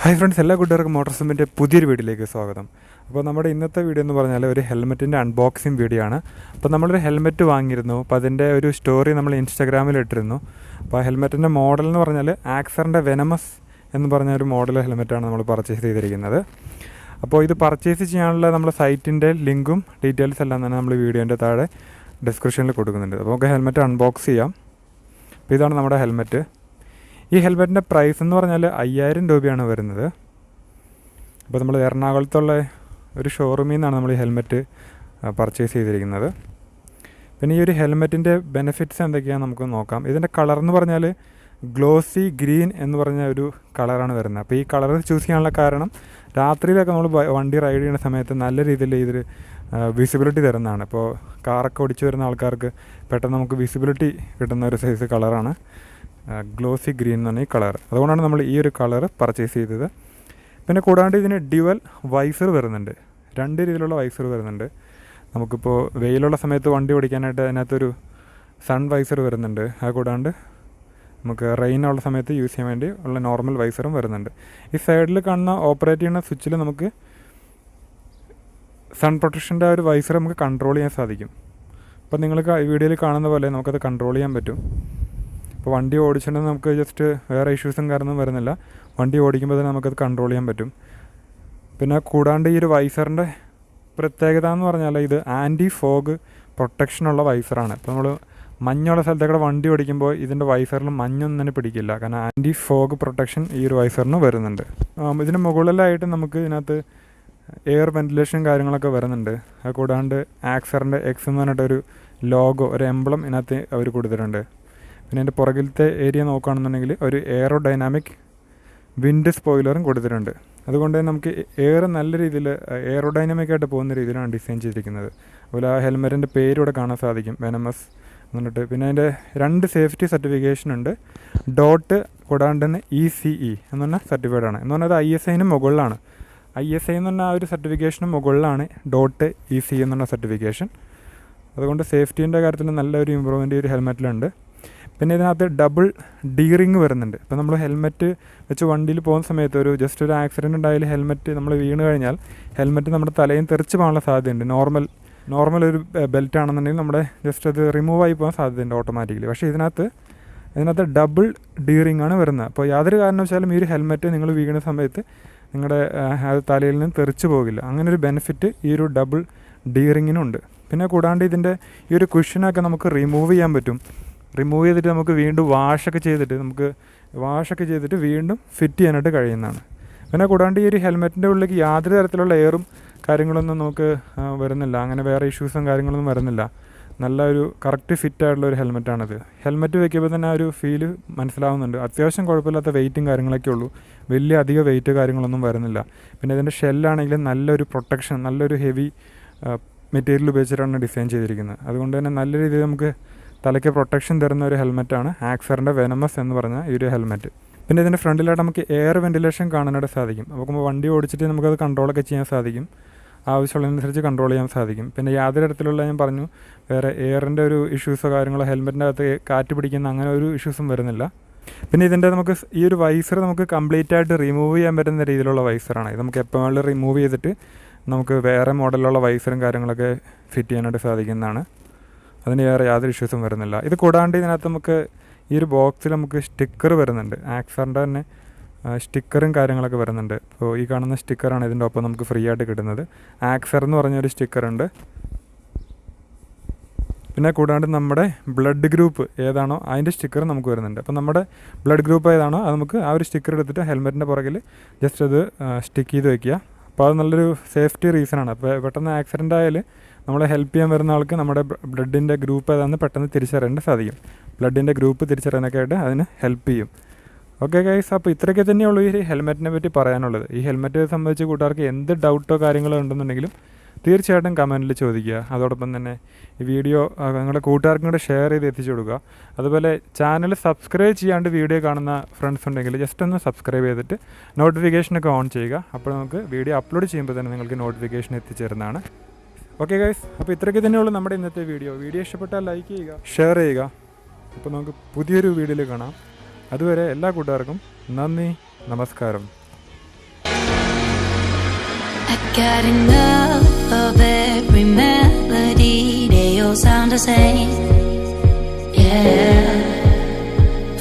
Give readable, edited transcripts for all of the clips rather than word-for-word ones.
Hi friends, എല്ലാ കൂട്ടുകാർക്കും മോട്ടോർസിൻ്റെ പുതിയൊരു വീഡിയോയിലേക്ക് സ്വാഗതം. അപ്പോൾ നമ്മുടെ ഇന്നത്തെ വീഡിയോ എന്ന് പറഞ്ഞാൽ ഒരു ഹെൽമെറ്റിൻ്റെ അൺബോക്സിങ് വീഡിയോ ആണ്. അപ്പോൾ നമ്മളൊരു ഹെൽമെറ്റ് വാങ്ങിയിരുന്നു. അപ്പോൾ അതിൻ്റെ ഒരു സ്റ്റോറി നമ്മൾ ഇൻസ്റ്റാഗ്രാമിൽ ഇട്ടിരുന്നു. അപ്പോൾ ആ ഹെൽമെറ്റിൻ്റെ മോഡൽ എന്ന് പറഞ്ഞാൽ ആക്സറിൻ്റെ വെനമസ് എന്ന് പറഞ്ഞ ഒരു മോഡൽ ഹെൽമെറ്റാണ് നമ്മൾ പർച്ചേസ് ചെയ്തിരിക്കുന്നത്. അപ്പോൾ ഇത് പർച്ചേസ് ചെയ്യാനുള്ള നമ്മുടെ സൈറ്റിൻ്റെ ലിങ്കും ഡീറ്റെയിൽസ് എല്ലാം തന്നെ നമ്മൾ വീഡിയോൻ്റെ താഴെ ഡിസ്ക്രിപ്ഷനിൽ കൊടുക്കുന്നുണ്ട്. അപ്പോൾ നമുക്ക് ഹെൽമെറ്റ് അൺബോക്സ് ചെയ്യാം. അപ്പോൾ ഇതാണ് നമ്മുടെ ഹെൽമെറ്റ്. ഈ ഹെൽമെറ്റിൻ്റെ പ്രൈസ് എന്ന് പറഞ്ഞാൽ 5000 രൂപയാണ് വരുന്നത്. അപ്പോൾ നമ്മൾ എറണാകുളത്തുള്ള ഒരു ഷോറൂമിൽ നിന്നാണ് നമ്മൾ ഈ ഹെൽമെറ്റ് പർച്ചേസ് ചെയ്തിരിക്കുന്നത്. പിന്നെ ഈ ഒരു ഹെൽമെറ്റിൻ്റെ ബെനിഫിറ്റ്സ് എന്തൊക്കെയാണെന്ന് നമുക്ക് നോക്കാം. ഇതിൻ്റെ കളർ എന്ന് പറഞ്ഞാൽ ഗ്ലോസി ഗ്രീൻ എന്ന് പറഞ്ഞ ഒരു കളറാണ് വരുന്നത്. അപ്പോൾ ഈ കളർ ചൂസ് ചെയ്യാനുള്ള കാരണം രാത്രിയിലൊക്കെ നമ്മൾ വണ്ടി റൈഡ് ചെയ്യുന്ന സമയത്ത് നല്ല രീതിയിൽ ഇതിൽ വിസിബിലിറ്റി തരുന്നതാണ്. ഇപ്പോൾ കാറൊക്കെ ഓടിച്ചു വരുന്ന ആൾക്കാർക്ക് പെട്ടെന്ന് നമുക്ക് വിസിബിലിറ്റി കിട്ടുന്ന ഒരു സൈസ് കളറാണ് ഗ്ലോസി ഗ്രീൻ എന്ന് പറഞ്ഞ ഈ കളർ. അതുകൊണ്ടാണ് നമ്മൾ ഈ ഒരു കളർ പർച്ചേസ് ചെയ്തത്. പിന്നെ കൂടാണ്ട് ഇതിന് ഡ്യുവൽ വൈസർ വരുന്നുണ്ട്. 2 രീതിയിലുള്ള വൈസർ വരുന്നുണ്ട്. നമുക്കിപ്പോൾ വെയിലുള്ള സമയത്ത് വണ്ടി ഓടിക്കാനായിട്ട് അതിനകത്തൊരു സൺ വൈസർ വരുന്നുണ്ട്. അത് കൂടാണ്ട് നമുക്ക് റെയിനുള്ള സമയത്ത് യൂസ് ചെയ്യാൻ വേണ്ടി ഉള്ള നോർമൽ വൈസറും വരുന്നുണ്ട്. ഈ സൈഡിൽ കാണുന്ന ഓപ്പറേറ്റ് ചെയ്യുന്ന സ്വിച്ചിൽ നമുക്ക് സൺ പ്രൊട്ടക്ഷൻ്റെ ആ ഒരു വൈസർ നമുക്ക് കൺട്രോൾ ചെയ്യാൻ സാധിക്കും. അപ്പോൾ നിങ്ങൾ ഈ വീഡിയോയിൽ കാണുന്ന പോലെ നമുക്കത് കൺട്രോൾ ചെയ്യാൻ പറ്റും. ഇപ്പോൾ വണ്ടി ഓടിച്ചിട്ടുണ്ടെങ്കിൽ നമുക്ക് ജസ്റ്റ് വേറെ ഇഷ്യൂസും കാര്യമൊന്നും വരുന്നില്ല. വണ്ടി ഓടിക്കുമ്പോൾ തന്നെ നമുക്കത് കൺട്രോൾ ചെയ്യാൻ പറ്റും. പിന്നെ കൂടാണ്ട് ഈ ഒരു വൈസറിൻ്റെ പ്രത്യേകത എന്ന് പറഞ്ഞാൽ ഇത് ആൻറ്റി ഫോഗ് പ്രൊട്ടക്ഷനുള്ള വൈസറാണ്. ഇപ്പോൾ നമ്മൾ മഞ്ഞുള്ള സ്ഥലത്തേക്കൂടെ വണ്ടി ഓടിക്കുമ്പോൾ ഇതിൻ്റെ വൈസറിൽ മഞ്ഞൊന്നും തന്നെ പിടിക്കില്ല. കാരണം ആൻറ്റി ഫോഗ് പ്രൊട്ടക്ഷൻ ഈ ഒരു വൈസറിന് വരുന്നുണ്ട്. ഇതിന് മുകളിലായിട്ട് നമുക്ക് ഇതിനകത്ത് എയർ വെൻറ്റിലേഷൻ കാര്യങ്ങളൊക്കെ വരുന്നുണ്ട്. അത് കൂടാണ്ട് ആക്സറിൻ്റെ എക്സ് എന്ന് പറഞ്ഞിട്ടൊരു ലോഗോ, ഒരു എംബ്ലം ഇതിനകത്ത് അവർ കൊടുത്തിട്ടുണ്ട്. പിന്നെ അതിൻ്റെ പുറകിലത്തെ ഏരിയ നോക്കുകയാണെന്നുണ്ടെങ്കിൽ ഒരു എയറോഡൈനാമിക് വിൻഡ് സ്പോയിലറും കൊടുത്തിട്ടുണ്ട്. അതുകൊണ്ട് നമുക്ക് എയർ നല്ല രീതിയിൽ എയറോഡൈനാമിക്കായിട്ട് പോകുന്ന രീതിയിലാണ് ഡിസൈൻ ചെയ്തിരിക്കുന്നത്. അതുപോലെ ആ ഹെൽമെറ്റിൻ്റെ പേര് ഇവിടെ കാണാൻ സാധിക്കും, വെനമസ് എന്നിട്ട്. പിന്നെ അതിൻ്റെ 2 സേഫ്റ്റി സർട്ടിഫിക്കേഷൻ ഉണ്ട്. ഡോട്ട് കൂടാണ്ട് തന്നെ ECE എന്ന് പറഞ്ഞാൽ സർട്ടിഫൈഡാണ്. എന്ന് പറഞ്ഞാൽ അത് ISIന് മുകളിലാണ്. ISI എന്ന് പറഞ്ഞാൽ ആ ഒരു സർട്ടിഫിക്കേഷന് മുകളിലാണ് ഡോട്ട് ECE എന്ന് പറഞ്ഞ സർട്ടിഫിക്കേഷൻ. അതുകൊണ്ട് സേഫ്റ്റീൻ്റെ കാര്യത്തിൽ നല്ലൊരു ഇമ്പ്രൂവ്മെൻ്റ് ഈ ഒരു ഹെൽമെറ്റിലുണ്ട്. പിന്നെ ഇതിനകത്ത് ഡബിൾ ഡീറിങ് വരുന്നുണ്ട്. ഇപ്പോൾ നമ്മൾ ഹെൽമെറ്റ് വെച്ച് വണ്ടിയിൽ പോകുന്ന സമയത്ത് ജസ്റ്റ് ഒരു ആക്സിഡൻറ്റ് ഉണ്ടായാലും ഹെൽമെറ്റ് നമ്മൾ വീണ് കഴിഞ്ഞാൽ ഹെൽമെറ്റ് നമ്മുടെ തലയും തെറിച്ച് പോകാനുള്ള സാധ്യതയുണ്ട്. നോർമൽ ഒരു ബെൽറ്റ് ആണെന്നുണ്ടെങ്കിൽ നമ്മുടെ ജസ്റ്റ് അത് റിമൂവ് ആയി പോകാൻ സാധ്യതയുണ്ട് ഓട്ടോമാറ്റിക്കലി. പക്ഷേ ഇതിനകത്ത് ഡബിൾ ഡീറിങ് ആണ് വരുന്നത്. അപ്പോൾ യാതൊരു കാരണവശാലും ഈ ഒരു ഹെൽമെറ്റ് നിങ്ങൾ വീണ സമയത്ത് നിങ്ങളുടെ തലയിൽ നിന്ന് തെറിച്ച് പോകില്ല. അങ്ങനെ ഒരു ബെനിഫിറ്റ് ഈ ഒരു ഡബിൾ ഡീറിങ്ങിനുണ്ട്. പിന്നെ കൂടാണ്ട് ഇതിൻ്റെ ഈ ഒരു കുഷനൊക്കെ നമുക്ക് റിമൂവ് ചെയ്യാൻ പറ്റും. റിമൂവ് ചെയ്തിട്ട് നമുക്ക് വീണ്ടും വാഷൊക്കെ ചെയ്തിട്ട് വീണ്ടും ഫിറ്റ് ചെയ്യാനായിട്ട് കഴിയുന്നതാണ്. പിന്നെ കൂടാണ്ട് ഈ ഒരു ഹെൽമെറ്റിൻ്റെ ഉള്ളിലേക്ക് യാതൊരു തരത്തിലുള്ള എയറും കാര്യങ്ങളൊന്നും നമുക്ക് വരുന്നില്ല. അങ്ങനെ വേറെ ഇഷ്യൂസും കാര്യങ്ങളൊന്നും വരുന്നില്ല. നല്ല ഒരു കറക്റ്റ് ഫിറ്റായിട്ടുള്ള ഒരു ഹെൽമെറ്റാണിത്. ഹെൽമെറ്റ് വയ്ക്കുമ്പോൾ തന്നെ ആ ഒരു ഫീല് മനസ്സിലാവുന്നുണ്ട്. അത്യാവശ്യം കുഴപ്പമില്ലാത്ത വെയിറ്റും കാര്യങ്ങളൊക്കെ ഉള്ളൂ. വലിയ അധിക വെയിറ്റ് കാര്യങ്ങളൊന്നും വരുന്നില്ല. പിന്നെ ഇതിൻ്റെ ഷെല്ലാണെങ്കിൽ നല്ലൊരു പ്രൊട്ടക്ഷൻ, നല്ലൊരു ഹെവി മെറ്റീരിയൽ ഉപയോഗിച്ചിട്ടാണ് ഡിസൈൻ ചെയ്തിരിക്കുന്നത്. അതുകൊണ്ട് തന്നെ നല്ല രീതിയിൽ നമുക്ക് തലയ്ക്ക് പ്രൊട്ടക്ഷൻ തരുന്ന ഒരു ഹെൽമെറ്റാണ് ആക്സറിൻ്റെ വെനമസ് എന്ന് പറഞ്ഞ ഈ ഒരു ഹെൽമെറ്റ്. പിന്നെ ഇതിൻ്റെ ഫ്രണ്ടിലായിട്ട് നമുക്ക് എയർ വെൻറ്റിലേഷൻ കാണാനായിട്ട് സാധിക്കും. നമുക്ക് വണ്ടി ഓടിച്ചിട്ട് നമുക്കത് കൺട്രോളൊക്കെ ചെയ്യാൻ സാധിക്കും. ആവശ്യമുള്ളതനുസരിച്ച് കൺട്രോൾ ചെയ്യാൻ സാധിക്കും. പിന്നെ യാതൊരു തരത്തിലുള്ള, ഞാൻ പറഞ്ഞു, വേറെ എയറിൻ്റെ ഒരു ഇഷ്യൂസോ കാര്യങ്ങളോ ഹെൽമെറ്റിൻ്റെ അകത്ത് കാറ്റ് പിടിക്കുന്ന അങ്ങനെ ഒരു ഇഷ്യൂസും വരുന്നില്ല. പിന്നെ ഇതിൻ്റെ നമുക്ക് ഈ ഒരു വൈസർ നമുക്ക് കംപ്ലീറ്റ് ആയിട്ട് റിമൂവ് ചെയ്യാൻ പറ്റുന്ന രീതിയിലുള്ള വൈസറാണ്. ഇത് നമുക്ക് എപ്പോൾ വേണമെങ്കിലും റിമൂവ് ചെയ്തിട്ട് നമുക്ക് വേറെ മോഡലിലുള്ള വൈസറും കാര്യങ്ങളൊക്കെ ഫിറ്റ് ചെയ്യാനായിട്ട് സാധിക്കുന്നതാണ്. അതിന് യാതൊരു ഇഷ്യൂസും വരുന്നില്ല. ഇത് കൂടാണ്ട് ഇതിനകത്ത് നമുക്ക് ഈ ഒരു ബോക്സിൽ നമുക്ക് സ്റ്റിക്കർ വരുന്നുണ്ട്. ആക്സറിൻ്റെ തന്നെ സ്റ്റിക്കറും കാര്യങ്ങളൊക്കെ വരുന്നുണ്ട്. അപ്പോൾ ഈ കാണുന്ന സ്റ്റിക്കറാണ് ഇതിൻ്റെ ഒപ്പം നമുക്ക് ഫ്രീ ആയിട്ട് കിട്ടുന്നത്. ആക്സർ എന്ന് പറഞ്ഞൊരു സ്റ്റിക്കറുണ്ട്. പിന്നെ കൂടാണ്ട് നമ്മുടെ ബ്ലഡ് ഗ്രൂപ്പ് ഏതാണോ അതിൻ്റെ സ്റ്റിക്കർ നമുക്ക് വരുന്നുണ്ട്. അപ്പോൾ നമ്മുടെ ബ്ലഡ് ഗ്രൂപ്പ് ഏതാണോ അത് നമുക്ക് ആ ഒരു സ്റ്റിക്കർ എടുത്തിട്ട് ഹെൽമെറ്റിൻ്റെ പുറകിൽ ജസ്റ്റ് അത് സ്റ്റിക്ക് ചെയ്ത് വയ്ക്കുക. അപ്പോൾ അത് നല്ലൊരു സേഫ്റ്റി റീസണാണ്. അപ്പോൾ പെട്ടെന്ന് ആക്സിഡൻ്റ് ആയാൽ നമ്മളെ ഹെൽപ്പ് ചെയ്യാൻ വരുന്ന ആൾക്ക് നമ്മുടെ ബ്ലഡിൻ്റെ ഗ്രൂപ്പ് ഏതാണെന്ന് പെട്ടെന്ന് തിരിച്ചറിയാൻ സാധിക്കും. ബ്ലഡിൻ്റെ ഗ്രൂപ്പ് തിരിച്ചറിയാനൊക്കെ ആയിട്ട് അതിന് ഹെൽപ്പ് ചെയ്യും. ഓക്കെ ഗൈസ്, അപ്പോൾ ഇത്രയൊക്കെ തന്നെയുള്ളൂ ഈ ഹെൽമെറ്റിനെ പറ്റി പറയാനുള്ളത്. ഈ ഹെൽമെറ്റ് സംബന്ധിച്ച് കൂട്ടുകാർക്ക് എന്ത് ഡൗട്ടോ കാര്യങ്ങളോ ഉണ്ടെന്നുണ്ടെങ്കിലും തീർച്ചയായിട്ടും കമൻറ്റിൽ ചോദിക്കുക. അതോടൊപ്പം തന്നെ ഈ വീഡിയോ നിങ്ങളുടെ കൂട്ടുകാർക്കും കൂടെ ഷെയർ ചെയ്ത് എത്തിച്ചു കൊടുക്കുക. അതുപോലെ ചാനൽ സബ്സ്ക്രൈബ് ചെയ്യാണ്ട് വീഡിയോ കാണുന്ന ഫ്രണ്ട്സ് ഉണ്ടെങ്കിൽ ജസ്റ്റ് ഒന്ന് സബ്സ്ക്രൈബ് ചെയ്തിട്ട് നോട്ടിഫിക്കേഷനൊക്കെ ഓൺ ചെയ്യുക. അപ്പോൾ നമുക്ക് വീഡിയോ അപ്ലോഡ് ചെയ്യുമ്പോൾ തന്നെ നിങ്ങൾക്ക് നോട്ടിഫിക്കേഷൻ എത്തിച്ചേരുന്നതാണ്. ഓക്കെ ഗൈസ്, അപ്പോൾ ഇത്രയൊക്കെ തന്നെയുള്ളൂ നമ്മുടെ ഇന്നത്തെ വീഡിയോ. ഇഷ്ടപ്പെട്ടാൽ ലൈക്ക് ചെയ്യുക, ഷെയർ ചെയ്യുക. അപ്പോൾ നമുക്ക് പുതിയൊരു വീഡിയോയിൽ കാണാം. അതുവരെ എല്ലാ കൂട്ടുകാർക്കും നന്ദി, നമസ്കാരം. got enough of every melody. They all sound the same. Yeah.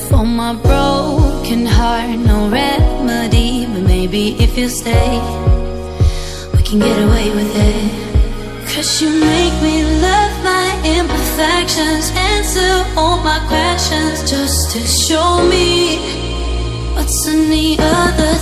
For my broken heart, no remedy. But maybe if you stay, we can get away with it. 'Cause you make me love my imperfections, answer all my questions, just to show me what's on the other